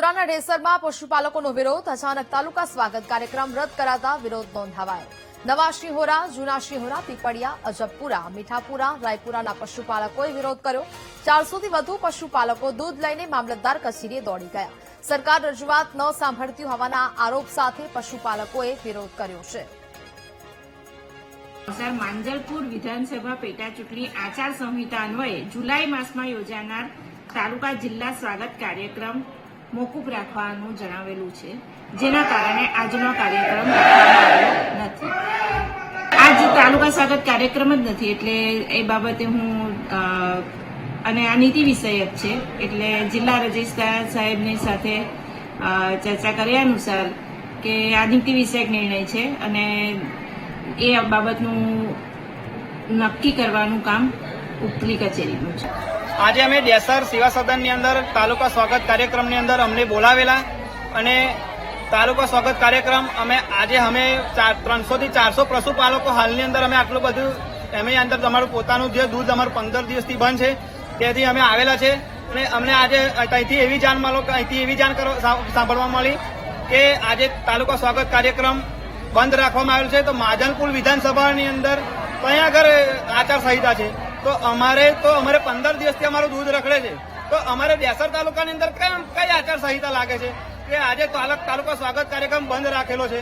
રાજપુરાના ઢેસરમાં પશુપાલકોનો વિરોધ. અચાનક તાલુકા સ્વાગત કાર્યક્રમ રદ કરાતા વિરોધ નોંધાવાયો. નવા શિહોરા, જૂના શિહોરા, પીપળિયા, અજબપુરા, મીઠાપુરા, રાયપુરાના પશુપાલકોએ વિરોધ કર્યો. 400 થી વધુ પશુપાલકો દૂધ લઈને મામલતદાર કચેરીએ દોડી ગયા. સરકાર રજૂઆત ન સાંભળતી હોવાના આરોપ સાથે પશુપાલકોએ વિરોધ કર્યો છે. માંજલપુર વિધાનસભા પેટા ચૂંટણી આચાર સંહિતા અન્વયે જુલાઈ માસમાં યોજાનાર તાલુકા જિલ્લા સ્વાગત કાર્યક્રમ મોકૂફ રાખવાનું જણાવેલું છે, જેના કારણે આજનો કાર્યક્રમ રાખવામાં આવ્યો નથી. આજ તાલુકા સ્વાગત કાર્યક્રમ જ નથી, એટલે એ બાબતે હું અને આ નીતિ વિષયક છે, એટલે જિલ્લા રજિસ્ટ્રાર સાહેબની સાથે ચર્ચા કર્યા અનુસાર કે આ નીતિ વિષયક નિર્ણય છે અને એ બાબતનું નક્કી કરવાનું કામ ઉપલી કચેરીનું છે. આજે અમે ડેસર સેવા સદનની અંદર તાલુકા સ્વાગત કાર્યક્રમની અંદર અમને બોલાવેલા અને તાલુકા સ્વાગત કાર્યક્રમ અમે 300 થી 400 પશુપાલકો હાલની અંદર અમે આટલું બધું અમે અંદર તમારું પોતાનું જે દૂધ અમારું 15 દિવસથી બંધ છે તેથી અમે આવેલા છે અને અમને આજે અહીંથી એવી જાણ સાંભળવા મળી કે આજે તાલુકા સ્વાગત કાર્યક્રમ બંધ રાખવામાં આવેલ છે. તો માંજલપુર વિધાનસભાની અંદર ત્યાં આગળ આચાર સંહિતા છે, તો અમારે 15 દિવસથી અમારું દૂધ રખડે છે, તો અમારે ડેસર તાલુકાની અંદર કઈ આચાર સંહિતા લાગે છે કે આજે તાલુકા સ્વાગત કાર્યક્રમ બંધ રાખેલો છે.